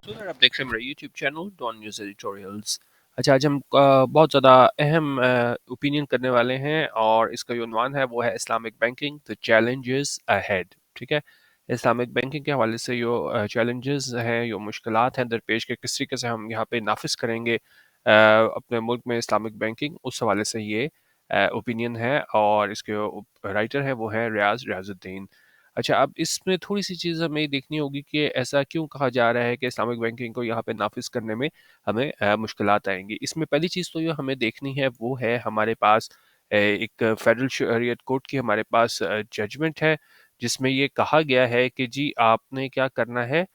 वबरकातुहू। आप देख रहे हैं मेरा YouTube channel Dawn news editorials. अच्छा, आज हम बहुत ज़्यादा अहम ओपिनियन करने वाले हैं और इसका जो उन्वान है वो है Islamic banking the challenges ahead. ठीक है, इस्लामिक बैंकिंग के हवाले से जो चैलेंजेस हैं, जो मुश्किलात हैं दरपेश के, किस तरीके से हम यहाँ पे नाफिज करेंगे अपने मुल्क में इस्लामिक बैंकिंग, उस हवाले से ये ओपिनियन है। और इसके जो राइटर हैं वो हैं रियाजुद्दीन। अच्छा, अब इसमें थोड़ी-सी चीज़ हमें ये देखनी होगी कि ऐसा क्यों कहा जा रहा है कि इस्लामिक बैंकिंग को यहाँ पे नाफ़िज़ करने में हमें मुश्किलात आएँगी। इसमें पहली चीज़ तो जो हमें देखनी है वो है हमारे पास एक फ़ेडरल शरीयत कोर्ट की हमारे पास जजमेंट है, जिसमें ये कहा गया है कि जी आपने क्या करना है,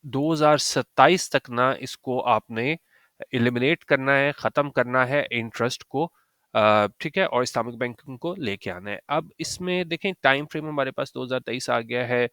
2027 तक ना इसको आपने एलिमिनेट करना है, ख़त्म करना है इंटरेस्ट को। ठीक है, और इस्लामिक बैंकिंग को लेके आना है। अब इसमें देखें टाइम फ्रेम हमारे पास 2023 आ गया है।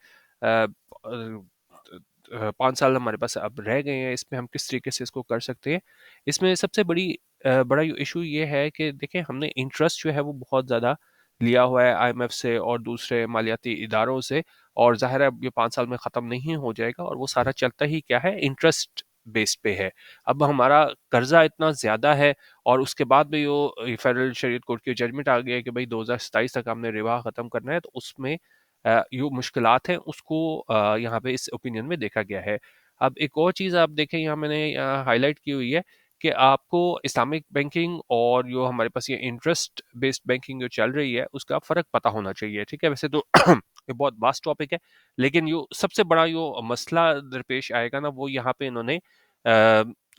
5 साल हमारे पास अब रह गए हैं, इसमें हम किस तरीके से इसको कर सकते हैं। इसमें सबसे बड़ा इशू ये है कि देखें हमने इंटरेस्ट जो है वो बहुत ज़्यादा लिया हुआ है आईएमएफ से और दूसरे मालियाती इदारों से, और ज़ाहिर है अब ये 5 साल में ख़त्म नहीं हो जाएगा, और वो सारा चलता ही क्या है, इंटरेस्ट बेस पे है। अब हमारा कर्जा इतना ज़्यादा है, और उसके बाद भी वो फेडरल शरीयत कोर्ट की जजमेंट आ गई है कि भाई 2027 तक हमने रिबा ख़त्म करना है, तो उसमें जो मुश्किलात हैं उसको यहाँ पे इस ओपिनियन में देखा गया है। अब एक और चीज़ आप देखें, यहाँ मैंने हाईलाइट की हुई है कि आपको इस्लामिक बैंकिंग और जो हमारे पास ये इंटरेस्ट बेस्ड बैंकिंग जो चल रही है उसका फ़र्क पता होना चाहिए। ठीक है, वैसे तो ये बहुत वास्ट टॉपिक है, लेकिन जो सबसे बड़ा जो मसला दरपेश आएगा ना, वो यहाँ पे इन्होंने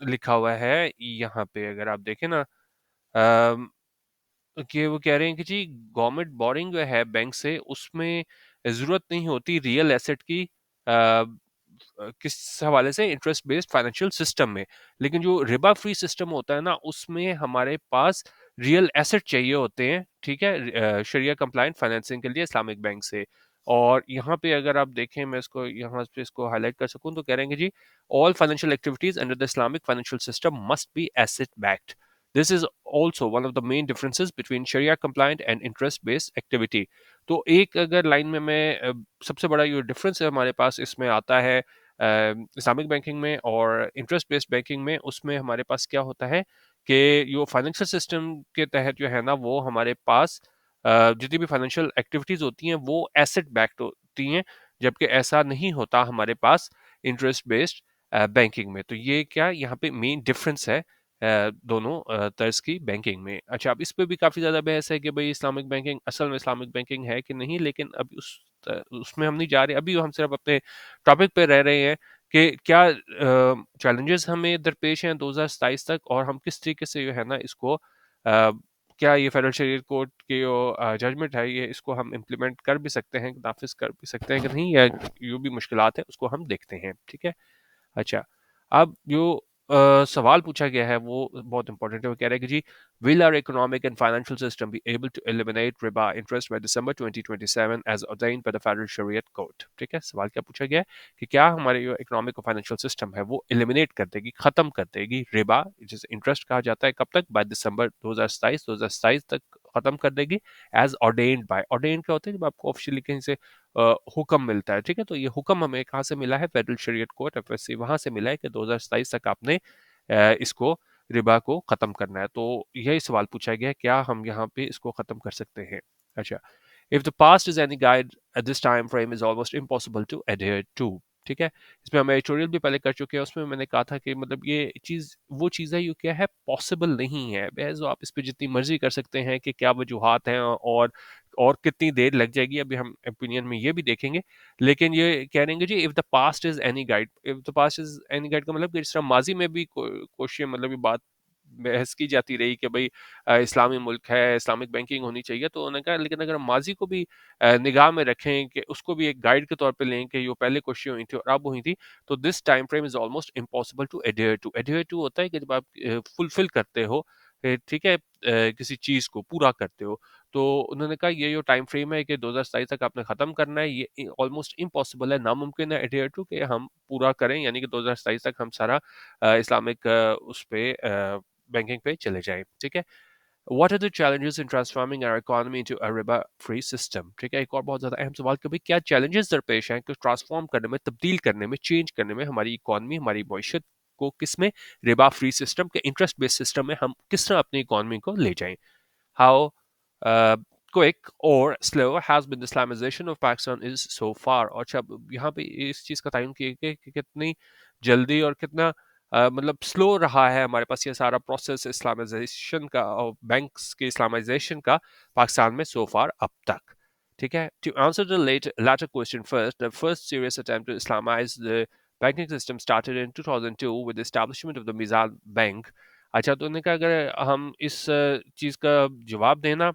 लिखा हुआ है। यहाँ पे अगर आप देखें ना, अ, कि वो कह रहे हैं कि जी गवर्नमेंट बोरिंग जो है बैंक से, उसमें ज़रूरत नहीं होती रियल एसेट की, किस हवाले से, इंटरेस्ट बेस्ड फाइनेंशियल सिस्टम में। लेकिन जो रिबा फ्री सिस्टम होता है ना, उसमें हमारे पास रियल एसेट चाहिए होते हैं। ठीक है, शरिया कंप्लायंट फाइनेंसिंग के लिए इस्लामिक बैंक से। और यहाँ पे अगर आप देखें, मैं इसको यहाँ पे इसको हाईलाइट कर सकूँ, तो कह रहे हैं कि जी all financial activities under the Islamic financial system must be asset backed. This is also one of the main differences between Sharia compliant and interest based activity। तो एक अगर लाइन में मैं सबसे बड़ा जो डिफरेंस है हमारे पास इसमें आता है इस्लामिक बैंकिंग में और इंटरेस्ट बेस्ड बैंकिंग में, उसमें हमारे पास क्या होता है कि जो फाइनेंशियल सिस्टम के तहत जो है ना, वो हमारे पास जितनी भी फाइनेंशियल एक्टिविटीज होती हैं वो एसेट बैक्ड होती हैं, जबकि ऐसा नहीं होता हमारे पास इंटरेस्ट बेस्ड बैंकिंग में। तो ये क्या यहाँ पे मेन डिफरेंस है दोनों तर्ज की बैंकिंग में। अच्छा, अब इस पे भी काफ़ी ज़्यादा बहस है कि भाई इस्लामिक बैंकिंग असल में इस्लामिक बैंकिंग है कि नहीं, लेकिन अभी उसमें हम नहीं जा रहे। अभी हम सिर्फ अपने टॉपिक पे रह रहे हैं कि क्या चैलेंजेस हमें दरपेश हैं 2027 तक, और हम किस तरीके से जो है ना इसको क्या ये फेडरल शरीयत कोर्ट की जो जजमेंट है, ये इसको हम इम्प्लीमेंट कर भी सकते हैं, नाफिज कर भी सकते हैं कि नहीं, या जो भी मुश्किलात है उसको हम देखते हैं। ठीक है। अच्छा, अब जो सवाल पूछा गया है वो बहुत इंपॉर्टेंट है। वो कह रहा है कि जी will our economic and financial system be able to eliminate riba interest by December 2027 as ordained by the federal Shariat court. ठीक है, सवाल क्या पूछा गया है कि क्या हमारे जो इकोनॉमिक और फाइनेंशियल सिस्टम है वो एलिमिनेट कर देगी, खत्म कर देगी रिबा, जिसे इंटरेस्ट कहा जाता है, कब तक, बाय दिसंबर 2027 तक खत्म कर देगी, एज ऑर्डेन्ड बाय। ऑर्डेन्ड क्या होता है, जब आपको ऑफिशियली कहीं से हुक्म मिलता है। ठीक है, तो ये हुक्म हमें कहाँ से मिला है, फेडरल शरीयत कोर्ट एफएससी, वहां से मिला है कि 2027 तक आपने इसको रिबा को खत्म करना है। तो यही सवाल पूछा गया है, क्या हम यहाँ पे इसको खत्म कर सकते हैं। अच्छा, if the past is any guide at this time frame is almost impossible to adhere to. ठीक है, इसमें हम एडिटोरियल भी पहले कर चुके हैं, उसमें मैंने कहा था कि मतलब ये चीज़ वो चीज़ है जो क्या है, पॉसिबल नहीं है। बहस आप इस पे जितनी मर्जी कर सकते हैं कि क्या वजूहात हैं और कितनी देर लग जाएगी, अभी हम ओपिनियन में ये भी देखेंगे। लेकिन ये कह रहे हैं जी, if the past is any guide, if the past is any guide का मतलब कि जिस तरह माजी में भी क्वेश्चन, मतलब ये बात बहस की जाती रही कि भाई इस्लामी मुल्क है, इस्लामिक बैंकिंग होनी चाहिए, तो उन्होंने कहा लेकिन अगर माजी को भी निगाह में रखें, कि उसको भी एक गाइड के तौर पे लें कि जो पहले क्वेश्चन हुई थी और अब हुई थी, तो this time frame is almost impossible to adhere to. Adhere to होता है कि जब आप फुलफिल करते हो, ठीक है, किसी चीज़ को पूरा करते हो। तो उन्होंने कहा ये जो टाइम फ्रेम है कि 2027 तक आपने ख़त्म करना है, ये ऑलमोस्ट इम्पॉसिबल है, नामुमकिन है एडहेयर टू कि हम पूरा करें, यानी कि 2027 तक हम सारा इस्लामिक उस पे बैंकिंग पे चले जाएं। ठीक है। What are the challenges in transforming our economy into a riba free system? ठीक है, एक और बहुत ज़्यादा अहम सवाल कि भाई क्या चैलेंजेस दरपेश हैं कि ट्रांसफॉर्म करने में, तब्दील करने में, चेंज करने में हमारी इकोनॉमी, हमारी मईशत को किस में, रिबा फ्री सिस्टम के इंटरेस्ट बेस्ड सिस्टम में हम किस तरह अपनी इकोनॉमी को ले जाएं? How uh, quick or slow has been the Islamization of Pakistan is so far? और अच्छा, यहाँ पे इस चीज़ का तयन किया गया कि कितनी जल्दी और कितना मतलब स्लो रहा है हमारे पास ये सारा प्रोसेस इस्लामाइजेशन का और बैंक्स के इस्लामाइजेशन का पाकिस्तान में सो फार अब तक। ठीक है, to answer the latter question first, the first serious attempt to Islamize the banking system started in 2002 with the establishment of the Mizan Bank। अच्छा, तो उन्होंने कहा अगर हम इस चीज़ का जवाब देना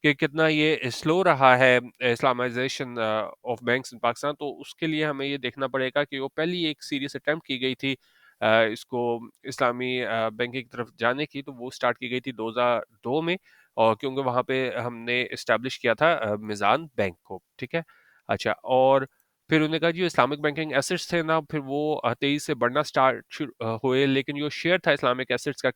कि कितना ये स्लो रहा है Islamisation of banks in Pakistan, तो उसके लिए हमें ये देखना पड़ेगा कि वो पहली एक सीरियस अटेम्प्ट की गई थी इसको इस्लामी बैंकिंग की तरफ जाने की, तो वो स्टार्ट की गई थी 2002 में, और क्योंकि वहाँ पे हमने इस्टेब्लिश किया था मिज़ान बैंक को। ठीक है, अच्छा, और फिर उन्होंने कहा जी इस्लामिक बैंकिंग एसेट्स थे ना, फिर वो तेजी से बढ़ना स्टार्ट हुए, लेकिन जो शेयर था इस्लामिक एसेट्स का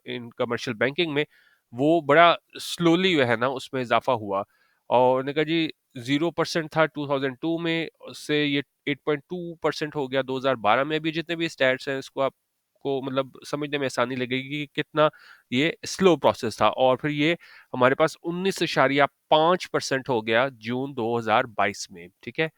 इन कमर्शियल बैंकिंग में, वो बड़ा स्लोली जो है ना उसमें इजाफा हुआ, और उन्होंने कहा जी 0% था 2002 में, से ये 8.2% हो गया 2012 में। अभी जितने भी स्टैट्स हैं इसको आपको मतलब समझने में आसानी लगेगी कि कितना ये स्लो प्रोसेस था, और फिर ये हमारे पास 19.5% हो गया जून 2022 में। ठीक है,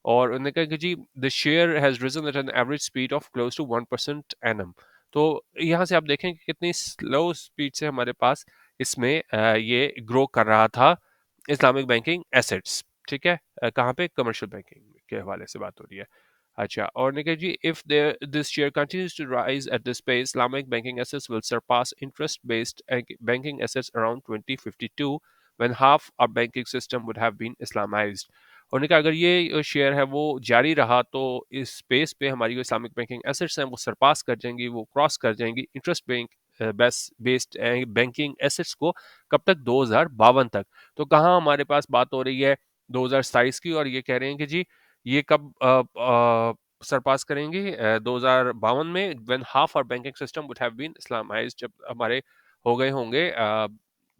और उन्होंने कहा कि जी the share has risen at an average speed of close to 1% annum. तो यहाँ से आप देखें कि कितनी स्लो स्पीड से हमारे पास इसमें ये ग्रो कर रहा था इस्लामिक बैंकिंग एसेट्स। ठीक है, कहाँ पे, कमर्शियल बैंकिंग के हवाले से बात हो रही है। अच्छा, और ने कहा जी if this share continues to rise at this pace, Islamic banking assets will surpass interest based banking assets around 2052 when half our banking system would have been Islamised. उन्होंने कहा अगर ये शेयर है वो जारी रहा तो इस स्पेस पे हमारी जो इस्लामिक बैंकिंग एसेट्स हैं वो सरपास कर जाएंगी, वो क्रॉस कर जाएंगी interest bank based banking assets को। कब तक, 2052 तक। तो कहाँ हमारे पास बात हो रही है 2027 की, और ये कह रहे हैं कि जी ये कब सरपास करेंगे 2052 में, when half our banking system would have been Islamised, जब हमारे हो गए होंगे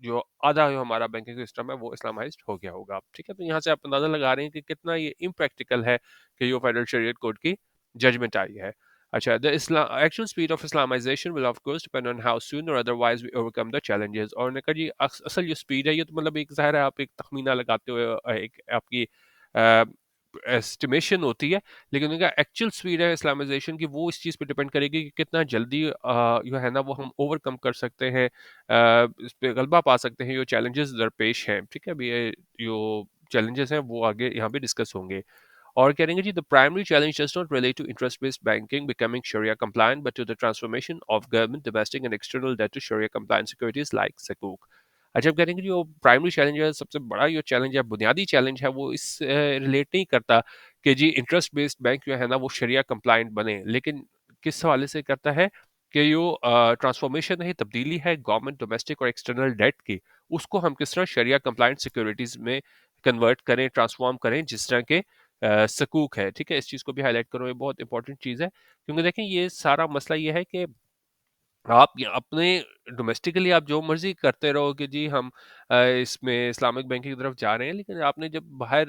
जो आधा जो हमारा बैंकिंग सिस्टम है वो इस्लामाइज्ड हो गया होगा। ठीक है, तो यहाँ से आप अंदाजा लगा रहे हैं कि कितना ये इम्प्रैक्टिकल है कि जो फेडरल शरीयत कोर्ट की जजमेंट आई है। अच्छा, the actual speed of Islamisation will of course depend on how soon or otherwise we overcome the challenges. और उन्होंने कहा जी असल जो स्पीड है ये तो मतलब एक ज़ाहिर है आप एक तखमीना लगाते हुए एक आपकी एस्टिमेशन होती है, लेकिन उनका एक्चुअल स्पीड है इस्लामाइजेशन की, वो इस चीज़ पे डिपेंड करेगी कि कितना जल्दी जो है ना वो हम ओवरकम कर सकते हैं, इस पे गलबा पा सकते हैं जो चैलेंजेस दरपेश हैं। ठीक है, अभी ये जो चैलेंजेस हैं वो आगे यहाँ पे डिस्कस होंगे। और कह रहे जी the primary challenge does not relate to interest based banking becoming Sharia compliant but to the transformation of government domestic and external debt to Sharia compliant securities like sukuk. अच्छा, अब कह रहे हैं कि जो प्राइमरी चैलेंज है, सबसे बड़ा जो चैलेंज है, बुनियादी चैलेंज है, वो इस रिलेट नहीं करता कि जी इंटरेस्ट बेस्ड बैंक जो है ना वो शरिया कंप्लायंट बने, लेकिन किस हवाले से करता है कि जो ट्रांसफॉर्मेशन है, तब्दीली है गवर्नमेंट डोमेस्टिक और एक्सटर्नल डेट की, उसको हम किस तरह शरिया कंप्लायंट सिक्योरिटीज में कन्वर्ट करें, ट्रांसफॉर्म करें, जिस तरह के सकूक है। ठीक है, इस चीज़ को भी हाईलाइट करो, ये बहुत इंपॉर्टेंट चीज़ है, क्योंकि देखें ये सारा मसला ये है कि आप अपने डोमेस्टिकली आप जो मर्जी करते रहो कि जी हम इसमें इस्लामिक बैंकिंग की तरफ जा रहे हैं, लेकिन आपने जब बाहर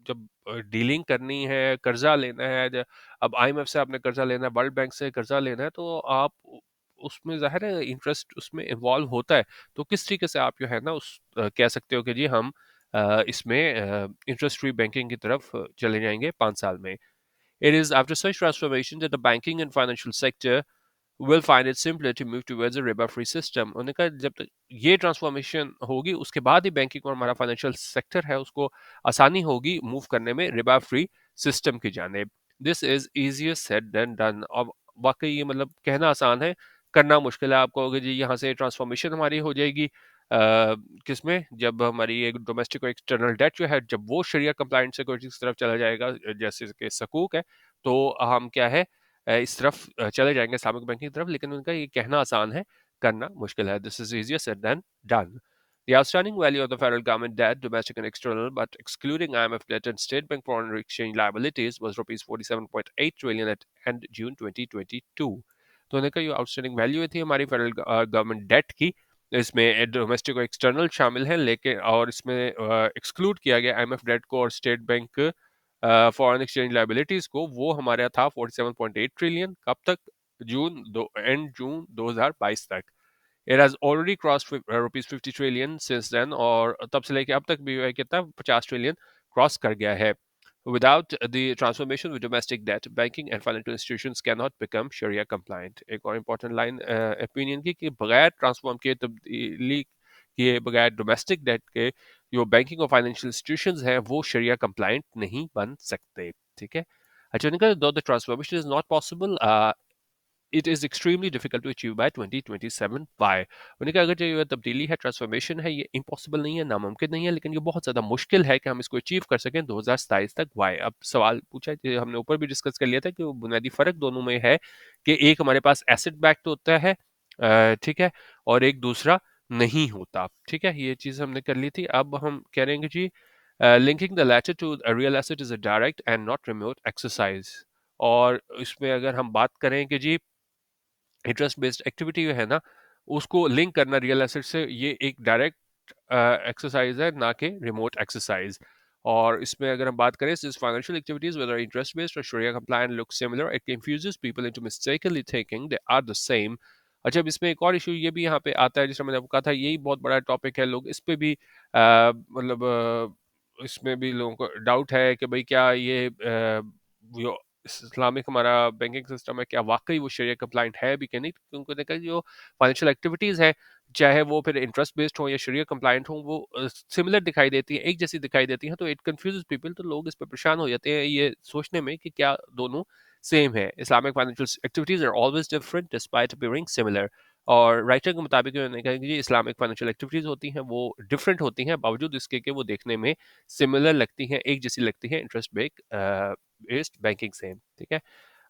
जब डीलिंग करनी है, कर्जा लेना है, अब आईएमएफ से आपने कर्जा लेना है, वर्ल्ड बैंक से कर्जा लेना है, तो आप उसमें जाहिर है इंटरेस्ट उसमें इन्वॉल्व होता है। तो किस तरीके से आप जो है ना उस कह सकते हो कि जी हम इसमें इंटरेस्ट फ्री बैंकिंग की तरफ चले जाएंगे 5 साल में। It is after such transformation that the banking and financial sector will find it simpler to move towards a riba free system। उन्होंने कहा जब तक ये ट्रांसफॉर्मेशन होगी उसके बाद ही बैंकिंग और हमारा फाइनेंशियल सेक्टर है उसको आसानी होगी मूव करने में रिबा फ्री सिस्टम की जानेब। This is easier said than done. अब वाकई ये मतलब कहना आसान है, करना मुश्किल है। आप कहोगे जी यहाँ से ट्रांसफॉर्मेशन हमारी हो जाएगी किसमें, जब हमारी एक डोमेस्टिक और एक्सटर्नल डेट जो है जब वो शरिया कंप्लायंट सिक्योरिटीज की तरफ चला जाएगा जैसे कि सकूक है, तो हम क्या है इस तरफ चले जाएंगे इस्लामिक बैंकिंग की तरफ। लेकिन उनका ये कहना आसान है, करना मुश्किल है। This is easier said than done। The outstanding value of the federal government debt, domestic and external, but excluding IMF debt and State Bank foreign exchange liabilities, was rupees 47.8 trillion at end June 2022। तो उन्होंने कहा ये outstanding value थी हमारी federal government date की, इसमें domestic और external शामिल हैं, लेकिन और इसमें एक्सक्लूड किया गया आईएमएफ डेट को और state bank foreign exchange liabilities को। वो हमारे यहाँ था 47.8 ट्रिलियन। कब तक? एंड जून 2022 तक। It has already cross rupees 50 trillion since then, और तब से लेके अब तक भी कितना 50 ट्रिलियन क्रॉस कर गया है। Without the transformation with domestic debt, banking and financial institutions cannot become Sharia compliant. एक और important line opinion की कि बगैर ट्रांसफॉर्म किए, तब्दीली किए बगैर डोमेस्टिक डेट के जो बैंकिंग और फाइनेंशियल इंस्टीट्यूशंस हैं वो शरिया कंप्लाइंट नहीं बन सकते। ठीक है। अच्छा, उन्होंने कहा the transformation is not possible, it is extremely difficult to achieve by 2027 by. उन्होंने कहा अगर जो ये तब्दीली है, ट्रांसफॉर्मेशन है, ये इम्पॉसिबल नहीं है, नामुमकिन नहीं है, लेकिन ये बहुत ज़्यादा मुश्किल है कि हम इसको अचीव कर सकें 2027 तक। वाई? अब सवाल पूछा कि हमने ऊपर भी डिस्कस कर लिया था कि वो बुनियादी फ़र्क दोनों में है कि एक हमारे पास एसेट बैक्ड होता है, ठीक है, और एक दूसरा नहीं होता। ठीक है, ये चीज़ हमने कर ली थी। अब हम कह रहे हैं कि जी linking the latter to a real asset is a direct and not remote exercise. और इसमें अगर हम बात करें कि जी इंटरेस्ट बेस्ड एक्टिविटी है ना, उसको लिंक करना रियल एसेट से, ये एक डायरेक्ट एक्सरसाइज है, ना कि रिमोट एक्सरसाइज। और इसमें अगर हम बात करें since financial activities whether interest based or Sharia compliant look similar, it confuses people into mistakenly thinking they are the same. अच्छा, अब इसमें एक और इशू ये भी यहाँ पे आता है, जिसमें मैंने आपको कहा था यही बहुत बड़ा टॉपिक है, लोग इस पे भी मतलब इसमें भी लोगों को डाउट है कि भाई क्या ये जो इस्लामिक हमारा बैंकिंग सिस्टम है, क्या वाकई वो शरिया कंप्लाइंट है भी कि नहीं? क्योंकि देखा जो फाइनेंशियल एक्टिविटीज़ है, चाहे वो फिर इंटरेस्ट बेस्ड हो या शरिया कंप्लाइंट हो, वो सिमिलर दिखाई देती है, एक जैसी दिखाई देती हैं, तो इट कंफ्यूजेस पीपल। तो लोग इस पे परेशान हो जाते हैं ये सोचने में कि क्या दोनों सेम है। Islamic financial activities are always different despite appearing similar. और राइटर के मुताबिक उन्होंने कहा कि जी इस्लामिक फाइनेंशियल एक्टिविटीज होती हैं वो डिफरेंट होती हैं, बावजूद इसके कि वो देखने में सिमिलर लगती हैं, एक जैसी लगती हैं इंटरेस्ट बेस्ड बैंकिंग से। ठीक है।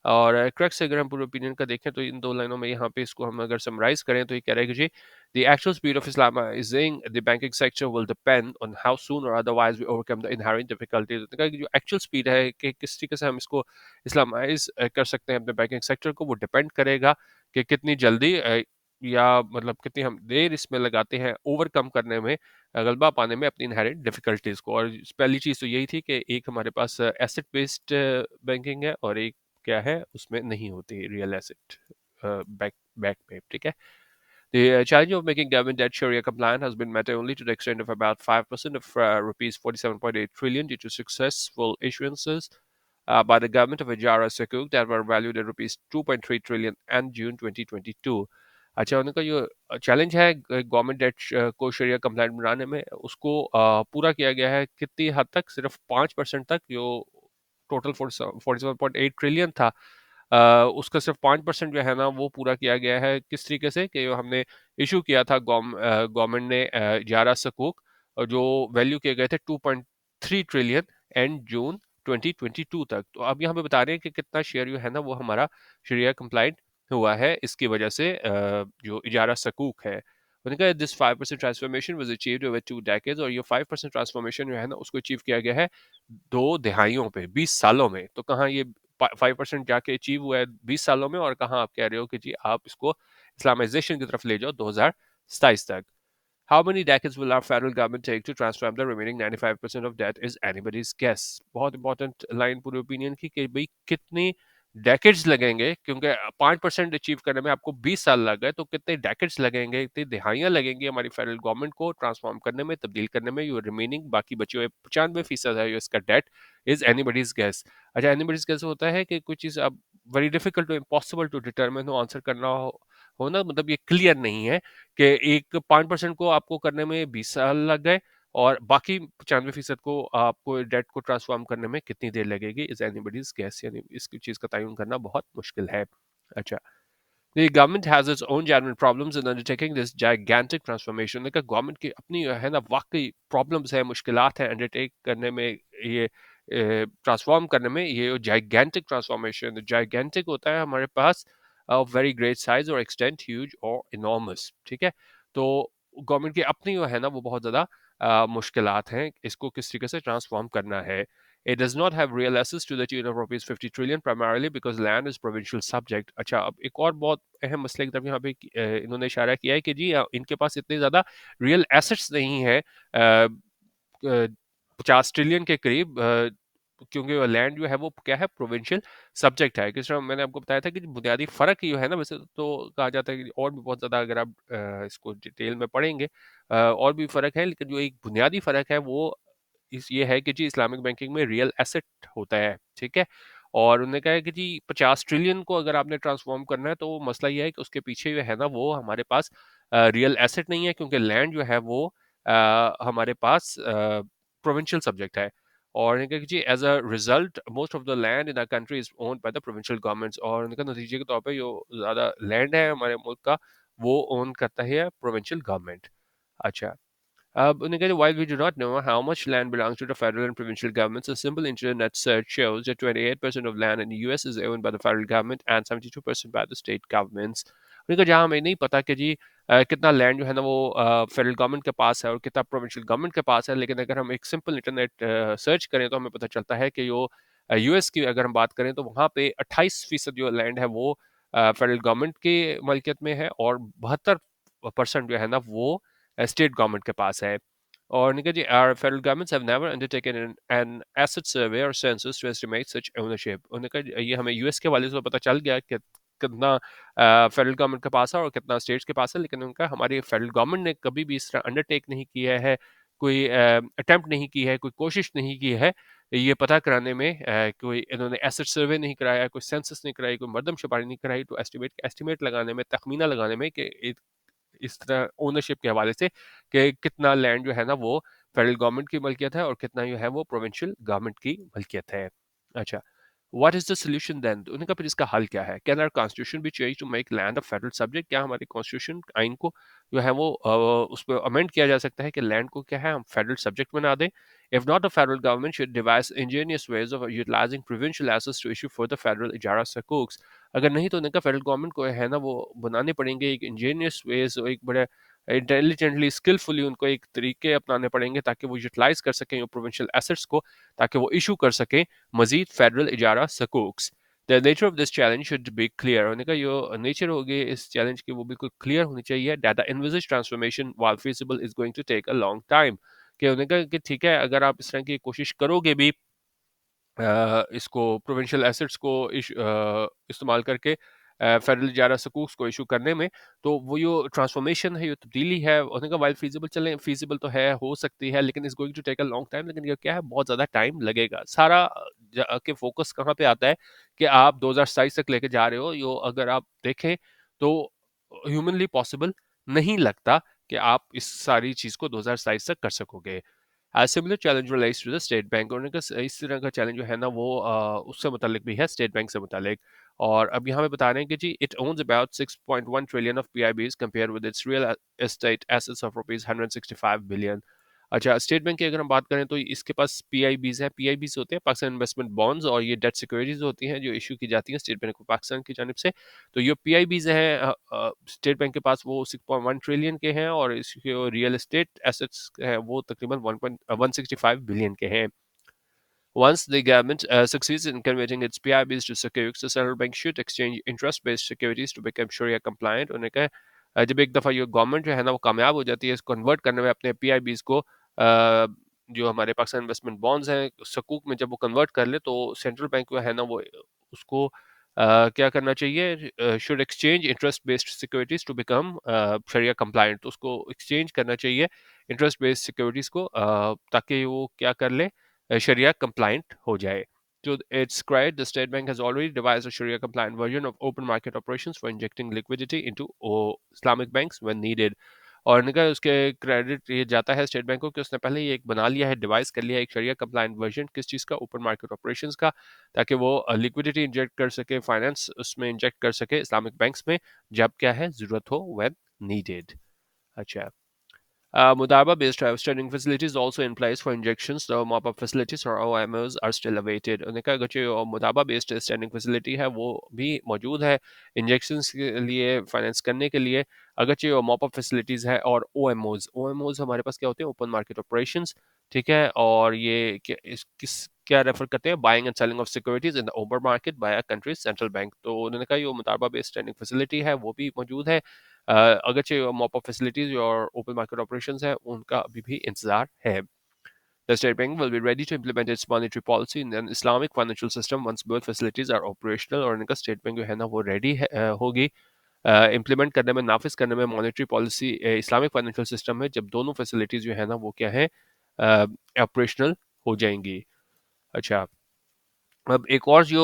और क्रक्स अगर हम पूरे ओपिनियन का देखें तो इन दो लाइनों में यहाँ पे इसको हम अगर समराइज करें तो ये कह रहा है कि जी the actual speed of Islamising the banking sector will depend on how soon or otherwise we overcome the inherent difficulties. जो एक्चुअल स्पीड है कि किस तरीके से हम इसको इस्लामाइज कर सकते हैं अपने बैंकिंग सेक्टर को, वो डिपेंड करेगा कि कितनी जल्दी या मतलब कितनी हम देर इसमें लगाते हैं ओवरकम करने में, गलबा पाने में अपनी इनहेरेंट डिफिकल्टीज को। और पहली चीज़ तो यही थी कि एक हमारे पास एसेट बेस्ड बैंकिंग है और एक क्या है उसमें नहीं होती रियल एसेट बैक बैक पे। ठीक है। The challenge of making government debt Sharia compliant has been met only to the extent of about 5% of rupees 47.8 trillion due to successful issuances by the government of Ijara Sukuk that were valued at rupees 2.3 trillion and June 2022. अच्छा, उनका जो challenge है government date को शरिया complaint बनाने में, उसको पूरा किया गया है कितनी हद तक? सिर्फ 5% तक। जो टोटल 47.8 ट्रिलियन था, उसका सिर्फ 5% जो है ना वो पूरा किया गया है। किस तरीके से कि जो हमने इशू किया था गवर्नमेंट ने 11 सकूक, और जो वैल्यू किए गए थे 2.3 ट्रिलियन एंड जून 2022 तक। तो अब यहाँ पे बता रहे हैं कि कितना शेयर जो है ना वो हमारा शरिया कंप्लाइंट हुआ है इसकी वजह से, जो इजारा सकूक है। उन्होंने कहा this 5% transformation was achieved over 2 decades, और ये 5% ट्रांसफॉर्मेशन जो है ना उसको अचीव किया गया है 2 दिहाइयों पे, 20 सालों में। तो कहाँ ये 5% जाके अचीव हुआ है 20 सालों में, और कहाँ आप कह रहे हो कि जी आप इसको इस्लामाइजेशन की तरफ ले जाओ 2027 तक। How many decades will our federal government take to transform the remaining 95% of debt is anybody's guess. बहुत इंपॉर्टेंट लाइन पूरे ओपिनियन की कि भाई कितनी डेकेड्स लगेंगे, क्योंकि 5% अचीव करने में आपको 20 साल लग गए, तो कितने डेकेड्स लगेंगे, कितनी दिहाइयां लगेंगी हमारी फेडरल गवर्नमेंट को ट्रांसफॉर्म करने में, तब्दील करने में। जो रिमेनिंग बाकी बचे हुए 95% है जो इसका डेट, इज एनीबडीज गेस। अच्छा, एनीबडीज गेस होता है कि कुछ चीज़ अब very difficult to impossible to determine हो, आंसर करना हो ना, मतलब ये क्लियर नहीं है कि एक 5% को आपको करने में 20 साल लग गए और बाकी 95% को आपको डेट को ट्रांसफॉर्म करने में कितनी देर लगेगी, इज एनीबडीज गेस। यानी इसकी चीज का तयन करना बहुत मुश्किल है। अच्छा, the government has its own genuine problems in undertaking this gigantic transformation। लेकिन गवर्नमेंट की अपनी है ना वाकई प्रॉब्लम्स है, मुश्किलात है अंडरटेक करने में, ये ट्रांसफॉर्म करने में। ये जाइगेंटिक ट्रांसफॉर्मेशन, जाइगेंटिक होता है हमारे पास वेरी ग्रेट साइज और एक्सटेंट ह्यूज और इनॉर्मस। ठीक है। तो गवर्नमेंट की अपनी जो है ना वो बहुत ज़्यादा मुश्किलात हैं, इसको किस तरीके से ट्रांसफॉर्म करना है। It does not have real assets to the tune of rupees 50 trillion primarily because land is provincial subject. अच्छा, अब एक और बहुत अहम मसले की तरफ यहाँ पे इन्होंने इशारा किया है कि जी इनके पास इतने ज़्यादा रियल एसेट्स नहीं है 50 ट्रिलियन के करीब, क्योंकि वो लैंड जो है वो क्या है, प्रोविंशियल सब्जेक्ट है। किस तरह मैंने आपको बताया था कि बुनियादी फ़र्क जो है ना, वैसे तो कहा जाता है कि और भी बहुत ज़्यादा अगर आप इसको डिटेल में पढ़ेंगे और भी फ़र्क है, लेकिन जो एक बुनियादी फ़र्क है वो ये है कि जी इस्लामिक बैंकिंग में रियल एसेट होता है, ठीक है। और उन्होंने कहा है कि जी 50 ट्रिलियन को अगर आपने ट्रांसफॉर्म करना है तो मसला ये है कि उसके पीछे जो है ना वो हमारे पास रियल एसेट नहीं है, क्योंकि लैंड जो है वो हमारे पास प्रोविंशियल सब्जेक्ट है। और इनका जी as a result most of the land in our country is owned by the provincial governments, और इनका नतीजे के तौर पे जो ज़्यादा लैंड है हमारे मुल्क का वो ओन करता है प्रोविंशियल गवर्नमेंट। अच्छा, and again, while we do not know how much land belongs to the federal and provincial governments, a simple internet search shows that 28% of land in the US is owned by the federal government and 72% by the state governments. उनका जहाँ हमें नहीं पता कि जी कितना land जो है ना वो फेडरल गवर्नमेंट के पास है और कितना प्रोविंशियल गवर्नमेंट के पास है, लेकिन अगर हम एक सिंपल इंटरनेट सर्च करें तो हमें पता चलता है कि जो यूएस की अगर हम बात करें तो वहाँ पे 28% जो लैंड है वो फेडरल गवर्नमेंट की मलकियत में है और 72% जो है ना वो स्टेट गवर्नमेंट के पास है। और निका जी, our federal governments have never undertaken an asset survey or census to estimate such ownership। उन्होंने कहा ये हमें यूएस के वाले से तो पता चल गया कि कितना फेडरल गवर्नमेंट के पास है और कितना स्टेट्स के पास है, लेकिन उनका हमारी फेडरल गवर्नमेंट ने कभी भी इस तरह अंडरटेक नहीं किया है, कोई अटेम्प्ट नहीं की है, कोई कोशिश नहीं की है ये पता कराने में, कोई इन्होंने एसेट सर्वे नहीं कराया, कोई सेंसस नहीं कराई, कोई मरदमशुमारी नहीं कराई, तो एस्टिमेट लगाने में, तखमीना लगाने में कि इस तरह ओनरशिप के हवाले से कि कितना लैंड जो है ना वो फेडरल गवर्नमेंट की मलकियत है और कितना जो है वो प्रोविंशियल गवर्नमेंट की मलकियत है। अच्छा, what is the solution then? तो उन्होंने कहा फिर इसका हल क्या है? Can our constitution be change to make land a federal subject? क्या हमारी कॉन्स्टिट्यूशन आइन को जो है वो उस पर अमेंड किया जा सकता है कि लैंड को क्या है हम फेडरल सब्जेक्ट बना दें? If not, the federal government should devise ingenious ways of utilizing provincial assets to issue further federal ijara sukuks। अगर नहीं तो उनका फेडरल गवर्नमेंट को है ना वो बनाने पड़ेंगे एक इंजीनियस वेज, एक बड़े इंटेलिजेंटली स्किलफुली उनको एक तरीके अपनाने पड़ेंगे ताकि वो यूटिलाइज कर सकें प्रोविंशियल एसेट्स को, ताकि वो इशू कर सकें मजीद federal ijara sukuks. The nature of this challenge should be clear. उन्होंने कहा जो नेचर होगी इस चैलेंज की वो बिल्कुल क्लियर होनी चाहिए। Data envisages transformation while feasible is going to take a long time. कि उन्होंने कहा कि ठीक है अगर आप इस तरह की कोशिश करोगे भी इसको प्रोविंशियल एसेट्स को इस्तेमाल करके फेडरल इजारा सकूक्स को इशू करने में, तो वो जो ट्रांसफॉर्मेशन है, ये तब्दीली है, उन्होंने कहा वाइल फीजिबल चलें, फीजिबल तो है, हो सकती है, लेकिन is going to take a long time. लेकिन ये क्या है, बहुत ज़्यादा टाइम लगेगा। सारा के फोकस कहाँ पे आता है कि आप 2027 तक लेके जा रहे हो, यो अगर आप देखें तो ह्यूमनली पॉसिबल नहीं लगता कि आप इस सारी चीज़ को 2027 तक कर सकोगे। Similar challenge relates to the state bank. उन्होंने कहा इस तरह का चैलेंज जो है ना वो उससे मुतालिक भी है, स्टेट बैंक से मुतालिक। और अब यहाँ पे बता रहे हैं कि जी it owns about 6.1 trillion of PIBs compare with its real estate assets of rupees 165 billion. अच्छा, स्टेट बैंक की अगर हम बात करें तो इसके पास पीआईबीज है। पीआईबीज होते हैं पाकिस्तान इन्वेस्टमेंट बॉन्ड्स, और ये डेट सिक्योरिटीज होती हैं जो इशू की जाती हैं स्टेट बैंक ऑफ पाकिस्तान की जानिब से। तो ये पीआईबीज हैं स्टेट बैंक के पास, वो 6.1 ट्रिलियन के हैं, और इसके रियल एस्टेट एसेट्स हैं वो तकरीबन 1.165 बिलियन के हैं। Once the government succeeds in converting its PIBs to securities, the central bank should exchange interest-based securities to become Sharia compliant। उन्होंने कहा जब एक दफ़ा ये गवर्नमेंट जो है ना वो कामयाब हो जाती है इसको कन्वर्ट करने में अपने PIBs को, जो हमारे पाकिस्तान इन्वेस्टमेंट बॉन्ड्स हैं सकूक में, जब वो कन्वर्ट कर ले तो सेंट्रल बैंक जो है ना वो उसको क्या करना चाहिए, should exchange interest based securities to become शरिया कंप्लायंट। तो उसको एक्सचेंज करना चाहिए इंटरेस्ट बेस्ड सिक्योरिटीज को, ताकि वो क्या कर ले, Sharia compliant हो जाए। To its credit, the State Bank has already devised a Sharia compliant version of open market operations for injecting liquidity into Islamic banks when needed। और इनका उसके क्रेडिट ये जाता है स्टेट बैंक को कि उसने पहले ही एक बना लिया है, डिवाइस कर लिया है एक शरिया कंप्लायंट वर्जन, किस चीज़ का, ओपन मार्केट ऑपरेशंस का, ताकि वो लिक्विडिटी इंजेक्ट कर सके, फाइनेंस उसमें इंजेक्ट कर सके इस्लामिक बैंक्स में, जब क्या है ज़रूरत हो, व्हेन नीडेड। अच्छा, Mudaba-based outstanding facilities also in place for injections. The mop-up facilities or OMOs are still awaited। उन्होंने कहा अगर जो मुदाबा-based स्टैंडिंग फैसिलिटी है वो भी मौजूद है इंजेक्शंस के लिए, फाइनेंस करने के लिए, अगरचे वो मॉपअप फैसिलिटीज़ है, और ओएमओज हमारे पास क्या होते हैं, ओपन मार्केट ऑपरेशंस, ठीक है। और ये इस किस क्या रेफर करते हैं, buying and selling of securities in the open market by a country central bank. तो उन्होंने कहा ये मुतालबा बेस्ड ट्रेडिंग फैसिलिटी है वो भी मौजूद है, अगरचे मॉप ऑफ फैसिलिटीज और ओपन मार्केट ऑपरेशंस है उनका अभी भी इंतजार है। The State Bank will be ready to implement its monetary policy in an Islamic financial system once both facilities are operational। और इनका स्टेट बैंक जो है ना वो रेडी है, होगी इम्प्लीमेंट करने में, नाफिज करने में monetary policy Islamic financial system में, जब दोनों फैसिलिटीज जो है ना वो क्या है, ऑपरेशनल हो जाएंगी। अच्छा, अब एक और जो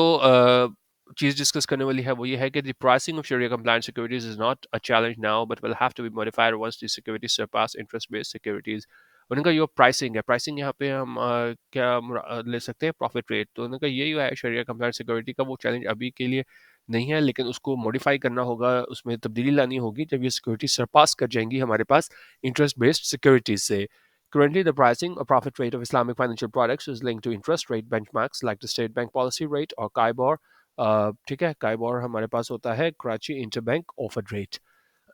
चीज़ डिस्कस करने वाली है वो ये है कि द प्राइसिंग ऑफ शरिया compliant securities is not a challenge now but will have to be modified once the securities surpass interest based securities. उनका जो प्राइसिंग है, प्राइसिंग यहाँ पे हम ले सकते हैं प्रॉफिट रेट। तो उनका ये जो है शरिया कंप्लायंट सिक्योरिटी का वो चैलेंज अभी के लिए नहीं है, लेकिन उसको मॉडिफाई करना होगा, उसमें तब्दीली लानी होगी जब ये सिक्योरिटी सरपास कर जाएंगी हमारे पास इंटरेस्ट बेस्ड सिक्योरिटीज से। Currently, the pricing or profit rate of Islamic financial products is linked to interest rate benchmarks like the State Bank Policy Rate or KIBOR। ठीक है, KIBOR हमारे पास होता है कराची इंटरबैंक ऑफर रेट।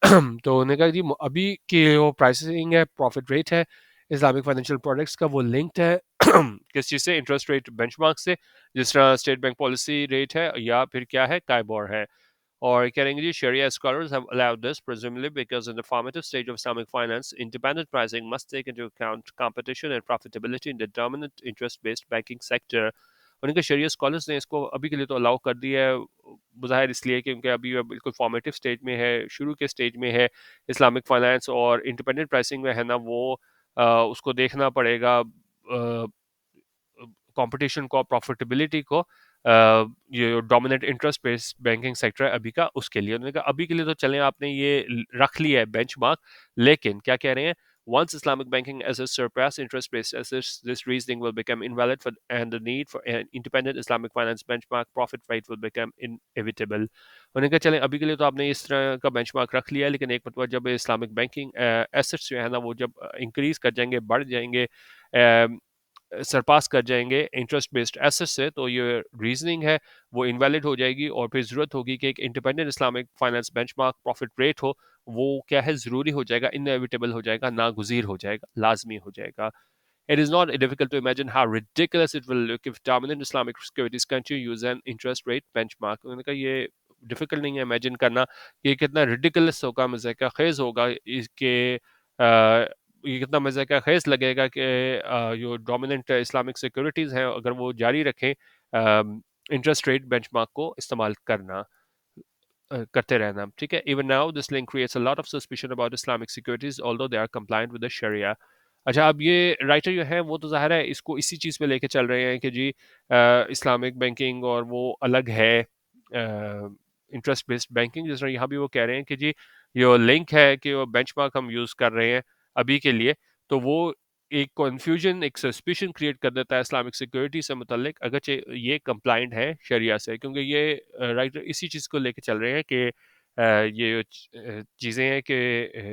तो उन्होंने कहा जी अभी की जो प्राइसिंग है, प्रॉफिट रेट है इस्लामिक फाइनेंशियल प्रोडक्ट्स का, वो लिंक्ड है किस चीज़ से, इंटरेस्ट रेट बेंचमार्क से, जिस तरह स्टेट बैंक पॉलिसी रेट है या फिर क्या है, काइबोर है। Or Karangi Sharia scholars have allowed this, presumably because in the formative stage of Islamic finance, independent pricing must take into account competition and profitability in the dominant interest-based banking sector। उनके शरिया scholars ने इसको अभी के लिए तो allow कर दिया है, बज़ाहिर इसलिए क्योंकि अभी वह बिल्कुल फॉर्मेटिव स्टेज में है, शुरू के स्टेज में है इस्लामिक फाइनेंस, और इंडिपेंडेंट प्राइसिंग में है ना वो उसको देखना पड़ेगा कंपटीशन को, प्रॉफिटेबिलिटी को, ये dominant interest based banking sector है अभी का, उसके लिए उन्होंने कहा अभी के लिए तो चलें, आपने ये रख लिया है बेंचमार्क, लेकिन क्या कह रहे हैं, once Islamic banking assets surpass interest-based assets, this reasoning will become invalid for, and the need for an independent Islamic finance benchmark profit rate will become inevitable। उन्होंने कहा चलें अभी के लिए तो आपने इस तरह का बेंचमार्क रख लिया है, लेकिन एक मतलब जब इस्लामिक बैंकिंग एसेट्स जो है ना वो जब इंक्रीज कर जाएंगे, बढ़ जाएंगे, सरपास कर जाएंगे इंटरेस्ट बेस्ड एसेट से, तो ये रीजनिंग है वो इनवैलिड हो जाएगी, और फिर ज़रूरत होगी कि एक independent Islamic finance benchmark profit rate हो, वो क्या है, ज़रूरी हो जाएगा, इनएविटेबल हो जाएगा, नागुज़ीर हो जाएगा, लाजमी हो जाएगा। It is not difficult to imagine how ridiculous it will look if dominant Islamic securities country use an interest rate benchmark। उन्होंने कहा ये डिफिकल्ट नहीं है इमेजिन करना कि ये कितना रिडिकुलस होगा, मज़ाक़ खेज़ होगा, इसके ये कितना मज़ाक़ खेज़ लगेगा कि जो डोमिनेंट इस्लामिक सिक्योरिटीज़ हैं अगर वो जारी रखें इंटरेस्ट रेट बेंचमार्क को इस्तेमाल करना, करते रहना। ठीक है, even now this link creates a lot of suspicion about Islamic securities although they are compliant with the Sharia. अच्छा, अब ये राइटर जो है वो तो ज़ाहिर है इसको इसी चीज़ पे लेके चल रहे हैं कि जी इस्लामिक बैंकिंग और वो अलग है इंटरेस्ट बेस्ड बैंकिंग, जिस तरह यहाँ भी वो कह रहे हैं कि जी ये लिंक है कि वो बेंचमार्क हम यूज़ कर रहे हैं अभी के लिए, तो वो एक कन्फ्यूजन, एक सस्पिशन क्रिएट कर देता है इस्लामिक सिक्योरिटी से मुतल्लिक, अगरचे ये कंप्लाइंट है शरिया से, क्योंकि ये राइटर इसी चीज़ को लेके चल रहे हैं कि ये चीज़ें हैं कि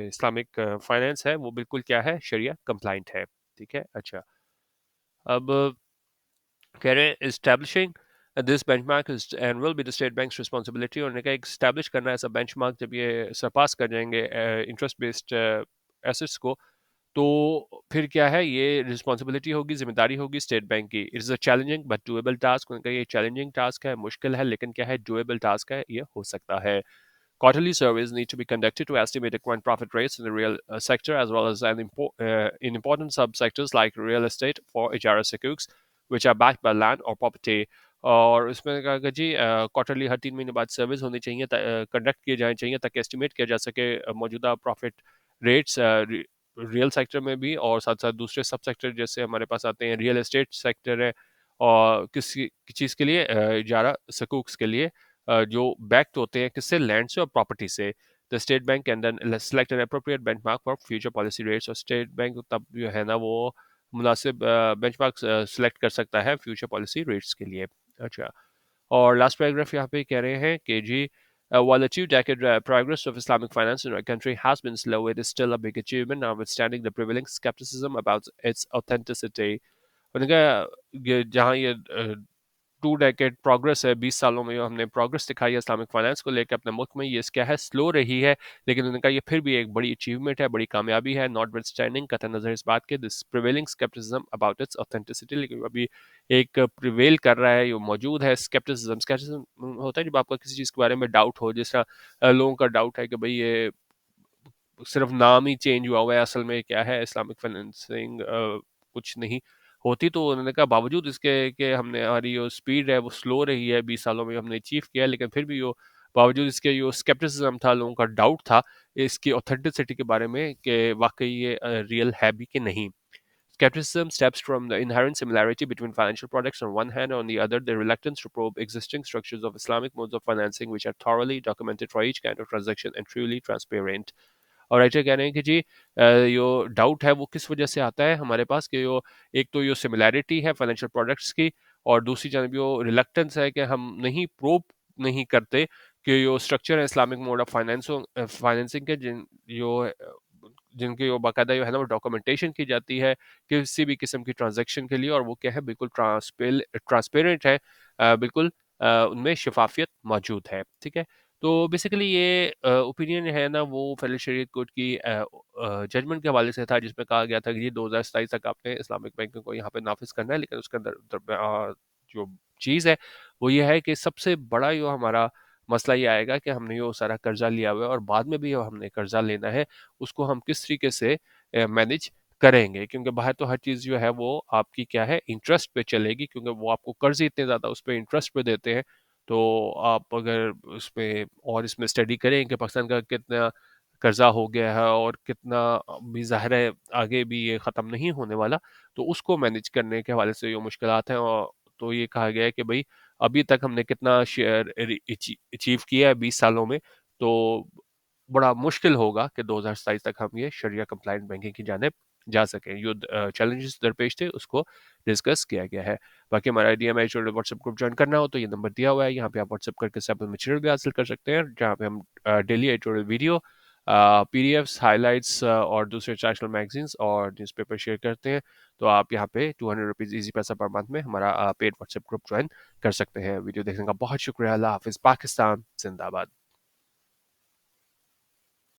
इस्लामिक फाइनेंस है वो बिल्कुल क्या है, शरिया कंप्लाइंट है। ठीक है, अच्छा, अब कह रहे हैं establishing this benchmark and will be the state banks responsibility. और उन्होंने कहा इस्टेब्लिश करना ऐसा बेंचमार्क जब ये सरपास कर जाएंगे इंटरेस्ट बेस्ड एसेट्स को, तो फिर क्या है, ये रिस्पॉन्सिबिलिटी होगी, जिम्मेदारी होगी स्टेट बैंक की। It is a challenging but doable task. उनका ये चैलेंजिंग टास्क है, मुश्किल है, लेकिन क्या है, डूएबल टास्क है, ये हो सकता है। Quarterly surveys need to be conducted to estimate the current profit rates in the real sector as well as in important subsectors like real estate for ijara sukuks, which are backed by land or property। और उसमें कहा कि जी quarterly हर 3 महीने बाद surveys होनी चाहिए, conduct किए जाने चाहिए ताकि एस्टिमेट किया जा सके मौजूदा प्रॉफिट रेट्स रियल सेक्टर में भी, और साथ साथ दूसरे सब सेक्टर जैसे हमारे पास आते हैं रियल एस्टेट सेक्टर है, और किसी चीज़ के लिए इजारा सकूक्स के लिए जो बैक्ड होते हैं किससे, लैंड से और प्रॉपर्टी से। The state bank can then select an appropriate benchmark for future policy rates. और स्टेट बैंक तब जो है ना वो मुनासिब बेंचमार्क सेलेक्ट कर सकता है फ्यूचर पॉलिसी रेट्स के लिए। अच्छा, और लास्ट पैराग्राफ यहाँ पे कह रहे हैं कि जी while the two-decade progress of Islamic finance in our country has been slow, it is still a big achievement, notwithstanding the prevailing skepticism about its authenticity। उन्होंने कहा जहाँ ये 2 डेकेड प्रोग्रेस है, 20 सालों में हमने प्रोग्रेस दिखाई है इस्लामिक फाइनेंस को लेके अपने मुल्क में, ये क्या है स्लो रही है, लेकिन उन्होंने कहा ये फिर भी एक बड़ी अचीवमेंट है, बड़ी कामयाबी है, नॉटविथस्टैंडिंग कतई नज़र इस बात के this prevailing scepticism about it's authenticity, लेकिन अभी एक प्रिवेल कर रहा है, ये मौजूद है स्केप्टिसिज्म। स्केप्टिसिज्म होता है जब आपका किसी चीज़ के बारे में डाउट हो, जिस तरह लोगों का डाउट है कि भाई ये सिर्फ नाम ही चेंज हुआ हुआ है, असल में क्या है इस्लामिक फाइनेंसिंग कुछ नहीं होती। तो उन्होंने कहा बावजूद इसके कि हमने हमारी जो स्पीड है वो स्लो रही है, 20 सालों में हमने अचीव किया, लेकिन फिर भी यो बावजूद इसके जो स्केप्टिसिज्म था, लोगों का डाउट था इसकी ऑथेंटिसिटी के बारे में कि वाकई ये रियल है भी कि नहीं। Skepticism stems from the inherent similarity between financial products on one hand, on the other, the reluctance to probe existing structures of Islamic modes of financing, which are thoroughly documented for each kind of transaction and truly transparent. और writer कह रहे हैं कि जी यो doubt है वो किस वजह से आता है हमारे पास कि यो एक तो यो सिमिलैरिटी है फाइनेंशियल प्रोडक्ट्स की, और दूसरी जानब यो रिलक्टेंस है कि हम नहीं प्रोब नहीं करते कि यो स्ट्रक्चर है इस्लामिक मोड ऑफ फाइनेंसिंग के जिनकी वो बाकायदा जो है ना वो डॉक्यूमेंटेशन की जाती है किसी भी किस्म की ट्रांजैक्शन के लिए, और वो क्या है बिल्कुल ट्रांसपेरेंट है, बिल्कुल उनमें शफाफियत मौजूद है। ठीक है, तो बेसिकली ये ओपिनियन है ना वो फेडरल शरीयत कोर्ट की जजमेंट के हवाले से था, जिसमें कहा गया था कि ये 2027 तक आपने इस्लामिक बैंकों को यहाँ पे नाफिज करना है, लेकिन उसके अंदर जो चीज़ है वो ये है कि सबसे बड़ा जो हमारा मसला ये आएगा कि हमने जो सारा कर्जा लिया हुआ है और बाद में भी जो हमने कर्जा लेना है उसको हम किस तरीके से मैनेज करेंगे, क्योंकि बाहर तो हर चीज़ जो है वो आपकी क्या है इंटरेस्ट पे चलेगी, क्योंकि वो आपको कर्ज ही इतने ज़्यादा उस पर इंटरेस्ट पे देते हैं। तो आप अगर उसमें और इसमें स्टडी करें कि पाकिस्तान का कितना कर्जा हो गया है और कितना भी ज़ाहिर है आगे भी ये ख़त्म नहीं होने वाला, तो उसको मैनेज करने के हवाले से जो मुश्किलात हैं, और तो ये कहा गया है कि भाई अभी तक हमने कितना शेयर अचीव किया है 20 सालों में, तो बड़ा मुश्किल होगा कि 2027 तक हम ये शरिया कंप्लायंट बैंकिंग की जानिब जा सकें। जो चैलेंजेस दरपेश थे उसको डिस्कस किया गया है। बाकी हमारा आइडिया में व्हाट्सएप ग्रुप ज्वाइन करना हो तो ये नंबर दिया हुआ है, यहाँ पे आप व्हाट्सएप करके सैम्पल मटेरियल भी हासिल कर सकते हैं, जहाँ पे हम daily editorial video, PDFs, highlights और दूसरे इंटरनेशनल मैगजीन्स और न्यूज़पेपर शेयर करते हैं। तो आप यहाँ पे 200 रुपीज़ ईजी पैसा पर मंथ में हमारा पेड व्हाट्सएप ग्रुप ज्वाइन कर सकते हैं। वीडियो देखने का बहुत शुक्रिया। अल्लाह हाफिज़। पाकिस्तान जिंदाबाद।